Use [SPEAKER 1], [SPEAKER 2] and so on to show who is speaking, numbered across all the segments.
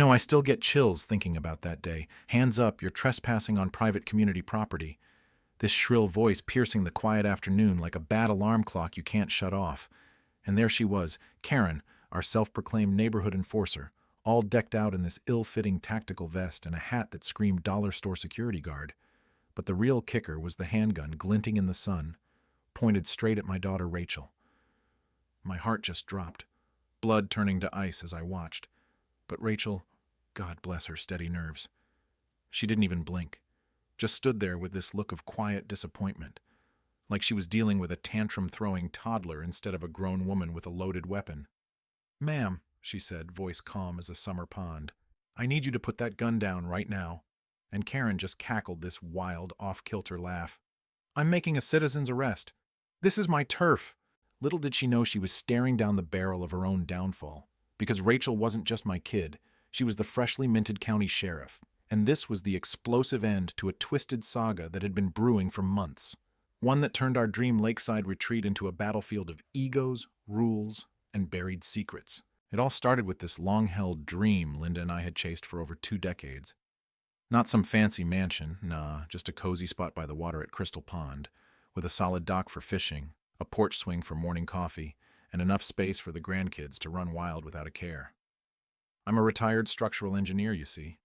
[SPEAKER 1] I still get chills thinking about that day. Hands up, you're trespassing on private community property. This shrill voice piercing the quiet afternoon like a bad alarm clock you can't shut off. And there she was, Karen, our self-proclaimed neighborhood enforcer, all decked out in this ill-fitting tactical vest and a hat that screamed dollar store security guard. But the real kicker was the handgun glinting in the sun, pointed straight at my daughter Rachel. My heart just dropped, blood turning to ice as I watched. But Rachel, God bless her steady nerves, she didn't even blink, just stood there with this look of quiet disappointment, like she was dealing with a tantrum-throwing toddler instead of a grown woman with a loaded weapon. "Ma'am," she said, voice calm as a summer pond, "I need you to put that gun down right now." And Karen just cackled this wild, off-kilter laugh. "I'm making a citizen's arrest. This is my turf." Little did she know she was staring down the barrel of her own downfall. Because Rachel wasn't just my kid, she was the freshly minted county sheriff. And this was the explosive end to a twisted saga that had been brewing for months. One that turned our dream lakeside retreat into a battlefield of egos, rules, and buried secrets. It all started with this long-held dream Linda and I had chased for over 2 decades. Not some fancy mansion, nah, just a cozy spot by the water at Crystal Pond, with a solid dock for fishing, a porch swing for morning coffee, and enough space for the grandkids to run wild without a care. I'm a retired structural engineer, you see,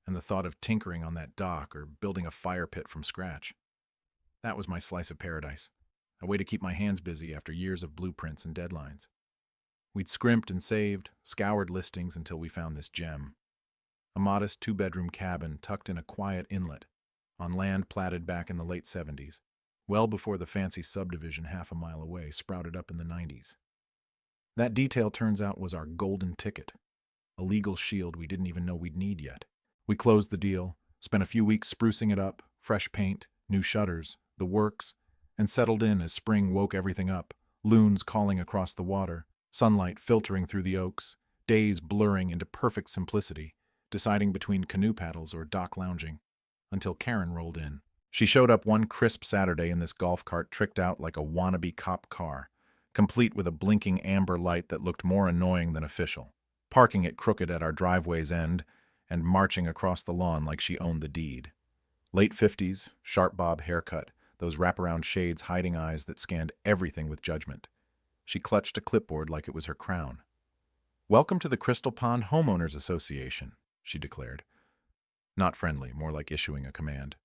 [SPEAKER 1] and the thought of tinkering on that dock or building a fire pit from scratch, that was my slice of paradise, a way to keep my hands busy after years of blueprints and deadlines. We'd scrimped and saved, scoured listings until we found this gem. A modest 2-bedroom cabin tucked in a quiet inlet, on land platted back in the late 70s, well before the fancy subdivision half a mile away sprouted up in the 90s. That detail turns out was our golden ticket, a legal shield we didn't even know we'd need yet. We closed the deal, spent a few weeks sprucing it up, fresh paint, new shutters, the works, and settled in as spring woke everything up, loons calling across the water, sunlight filtering through the oaks, days blurring into perfect simplicity, deciding between canoe paddles or dock lounging, until Karen rolled in. She showed up one crisp Saturday in this golf cart tricked out like a wannabe cop car, complete with a blinking amber light that looked more annoying than official, parking it crooked at our driveway's end and marching across the lawn like she owned the deed. Late 50s, sharp bob haircut, those wraparound shades hiding eyes that scanned everything with judgment. She clutched a clipboard like it was her crown. "Welcome to the Crystal Pond Homeowners Association," she declared. Not friendly, more like issuing a command.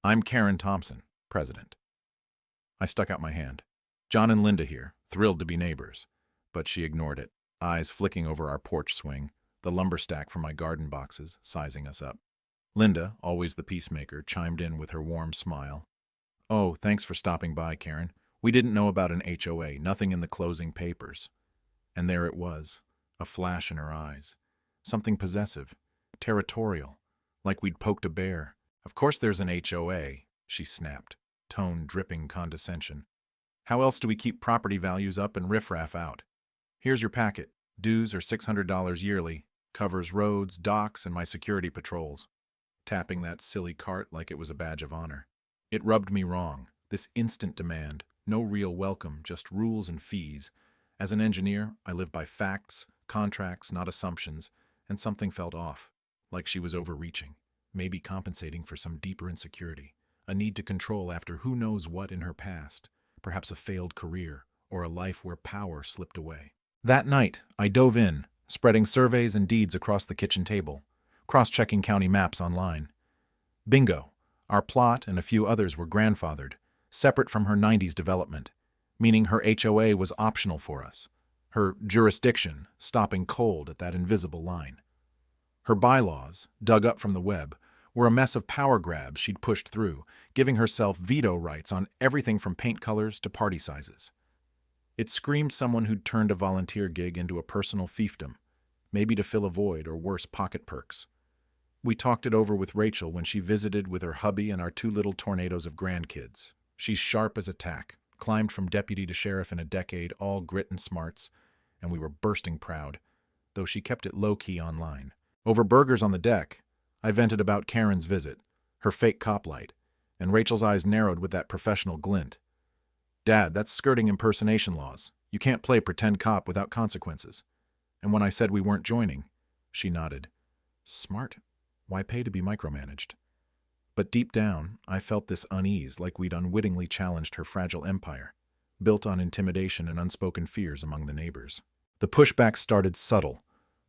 [SPEAKER 1] "I'm Karen Thompson, president." I stuck out my hand. "John and Linda here, thrilled to be neighbors." But she ignored it, eyes flicking over our porch swing, the lumber stack from my garden boxes, sizing us up. Linda, always the peacemaker, chimed in with her warm smile. "Oh, thanks for stopping by, Karen. We didn't know about an HOA, nothing in the closing papers." And there it was, a flash in her eyes. Something possessive, territorial, like we'd poked a bear. "Of course there's an HOA," she snapped, tone dripping condescension. "How else do we keep property values up and riffraff out? Here's your packet. Dues are $600 yearly, covers roads, docks, and my security patrols." Tapping that silly cart like it was a badge of honor. It rubbed me wrong, this instant demand, no real welcome, just rules and fees. As an engineer, I live by facts, contracts, not assumptions, and something felt off, like she was overreaching, maybe compensating for some deeper insecurity, a need to control after who knows what in her past, perhaps a failed career, or a life where power slipped away. That night, I dove in, spreading surveys and deeds across the kitchen table, cross-checking county maps online. Bingo! Our plot and a few others were grandfathered, separate from her 90s development, meaning her HOA was optional for us, her jurisdiction stopping cold at that invisible line. Her bylaws, dug up from the web, were a mess of power grabs she'd pushed through, giving herself veto rights on everything from paint colors to party sizes. It screamed someone who'd turned a volunteer gig into a personal fiefdom, maybe to fill a void or worse, pocket perks. We talked it over with Rachel when she visited with her hubby and our 2 little tornadoes of grandkids. She's sharp as a tack, climbed from deputy to sheriff in a decade, all grit and smarts, and we were bursting proud, though she kept it low-key online. Over burgers on the deck, I vented about Karen's visit, her fake cop light, and Rachel's eyes narrowed with that professional glint. "Dad, that's skirting impersonation laws. You can't play pretend cop without consequences." And when I said we weren't joining, she nodded. Smart. Why pay to be micromanaged? But deep down, I felt this unease, like we'd unwittingly challenged her fragile empire, built on intimidation and unspoken fears among the neighbors. The pushback started subtle.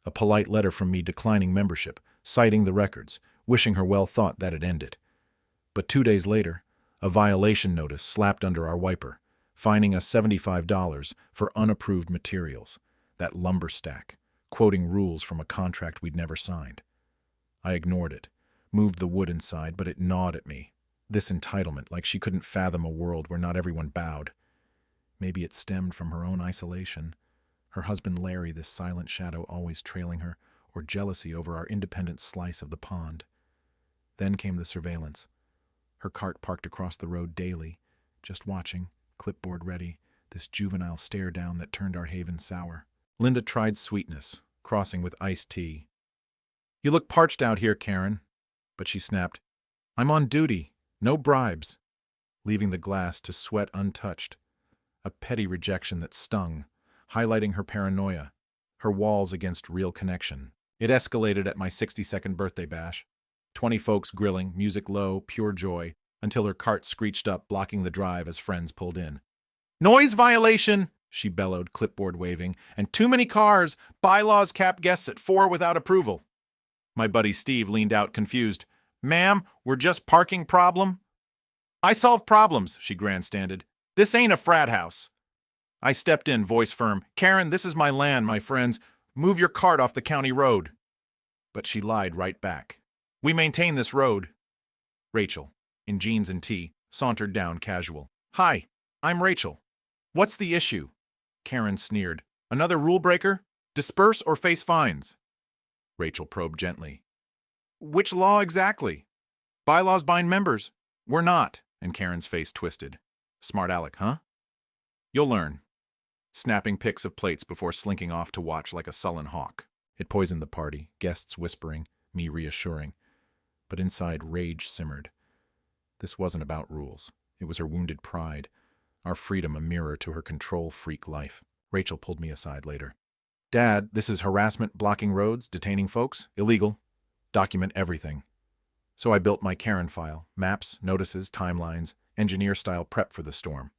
[SPEAKER 1] A polite letter from me declining membership, citing the records, wishing her well thought that it ended. But 2 days later, a violation notice slapped under our wiper, fining us $75 for unapproved materials, that lumber stack, quoting rules from a contract we'd never signed. I ignored it, moved the wood inside, but it gnawed at me. This entitlement, like she couldn't fathom a world where not everyone bowed. Maybe it stemmed from her own isolation. Her husband Larry, this silent shadow always trailing her, or jealousy over our independent slice of the pond. Then came the surveillance. Her cart parked across the road daily, just watching, clipboard ready, this juvenile stare down that turned our haven sour. Linda tried sweetness, crossing with iced tea. "You look parched out here, Karen." But she snapped, "I'm on duty, no bribes," leaving the glass to sweat untouched. A petty rejection that stung, highlighting her paranoia, her walls against real connection. It escalated at my 60-second birthday bash. 20 folks grilling, music low, pure joy, until her cart screeched up, blocking the drive as friends pulled in. "Noise violation!" she bellowed, clipboard waving. "And too many cars! Bylaws cap guests at 4 without approval." My buddy Steve leaned out confused. "Ma'am, we're just parking problem." "I solve problems," she grandstanded. "This ain't a frat house." I stepped in, voice firm. "Karen, this is my land, my friends. Move your cart off the county road." But she lied right back. "We maintain this road." Rachel, in jeans and tee, sauntered down casual. "Hi, I'm Rachel. What's the issue?" Karen sneered. "Another rule breaker? Disperse or face fines." Rachel probed gently. "Which law exactly?" "Bylaws bind members." "We're not," and Karen's face twisted. "Smart aleck, huh?" "You'll learn." Snapping pics of plates before slinking off to watch like a sullen hawk. It poisoned the party, guests whispering, me reassuring. But inside, rage simmered. This wasn't about rules. It was her wounded pride, our freedom a mirror to her control freak life. Rachel pulled me aside later. "Dad, this is harassment, blocking roads, detaining folks, illegal. Document everything." So I built my Karen file, maps, notices, timelines, engineer-style prep for the storm.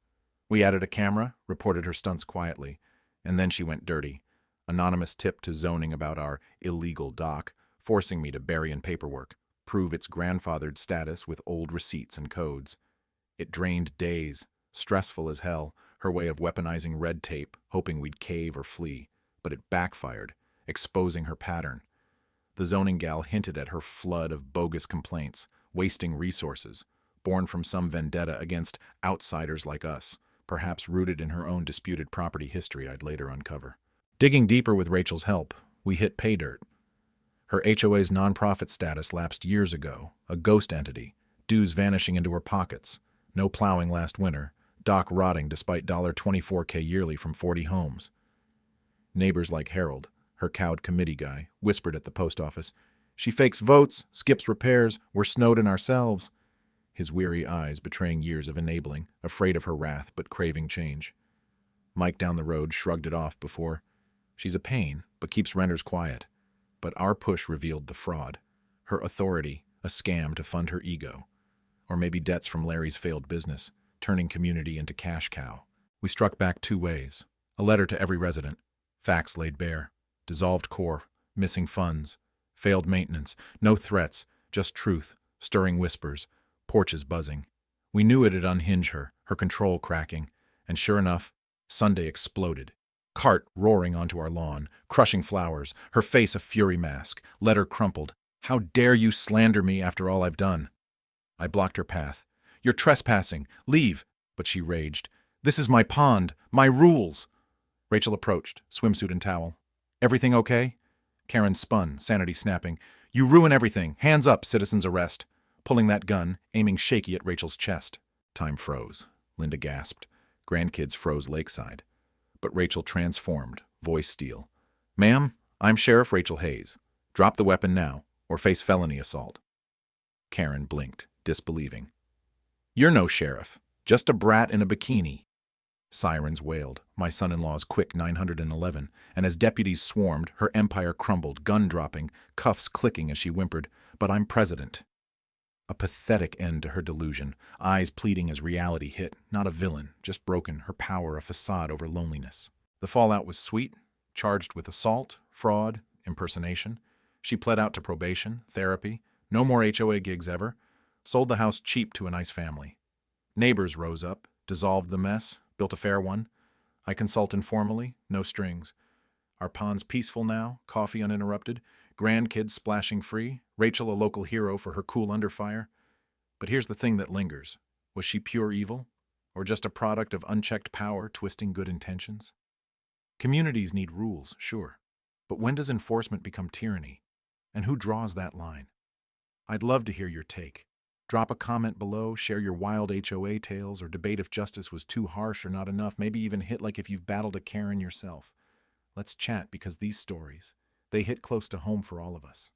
[SPEAKER 1] We added a camera, reported her stunts quietly, and then she went dirty. Anonymous tip to zoning about our illegal dock, forcing me to bury in paperwork, prove its grandfathered status with old receipts and codes. It drained days, stressful as hell, her way of weaponizing red tape, hoping we'd cave or flee. But it backfired, exposing her pattern. The zoning gal hinted at her flood of bogus complaints, wasting resources, born from some vendetta against outsiders like us, perhaps rooted in her own disputed property history I'd later uncover. Digging deeper with Rachel's help, we hit pay dirt. Her HOA's nonprofit status lapsed years ago, a ghost entity, dues vanishing into her pockets, no plowing last winter, dock rotting despite $24K yearly from 40 homes. Neighbors like Harold, her cowed committee guy, whispered at the post office, "She fakes votes, skips repairs, we're snowed in ourselves." His weary eyes betraying years of enabling, afraid of her wrath but craving change. Mike down the road shrugged it off before. "She's a pain, but keeps renters quiet." But our push revealed the fraud. Her authority, a scam to fund her ego. Or maybe debts from Larry's failed business, turning community into cash cow. We struck back 2 ways. A letter to every resident. Facts laid bare. Dissolved core, missing funds, failed maintenance, no threats, just truth, stirring whispers, porches buzzing. We knew it'd unhinge her, her control cracking, and sure enough, Sunday exploded. Cart roaring onto our lawn, crushing flowers, her face a fury mask, letter crumpled. "How dare you slander me after all I've done?" I blocked her path. "You're trespassing. Leave." But she raged. "This is my pond, my rules." Rachel approached, swimsuit and towel. "Everything okay?" Karen spun, sanity snapping. "You ruin everything. Hands up, citizens arrest." Pulling that gun, aiming shaky at Rachel's chest. Time froze. Linda gasped. Grandkids froze lakeside. But Rachel transformed, voice steel. "Ma'am, I'm Sheriff Rachel Hayes. Drop the weapon now, or face felony assault." Karen blinked, disbelieving. "You're no sheriff, just a brat in a bikini." Sirens wailed, my son-in-law's quick 911, and as deputies swarmed, her empire crumbled, gun dropping, cuffs clicking as she whimpered, "But I'm president." A pathetic end to her delusion, eyes pleading as reality hit, not a villain, just broken, her power a facade over loneliness. The fallout was sweet, charged with assault, fraud, impersonation. She pled out to probation, therapy, no more HOA gigs ever, sold the house cheap to a nice family. Neighbors rose up, dissolved the mess, built a fair one. I consult informally, no strings. Our pond's peaceful now, coffee uninterrupted, grandkids splashing free, Rachel a local hero for her cool under fire. But here's the thing that lingers. Was she pure evil? Or just a product of unchecked power twisting good intentions? Communities need rules, sure. But when does enforcement become tyranny? And who draws that line? I'd love to hear your take. Drop a comment below, share your wild HOA tales, or debate if justice was too harsh or not enough, maybe even hit like if you've battled a Karen yourself. Let's chat because these stories, they hit close to home for all of us.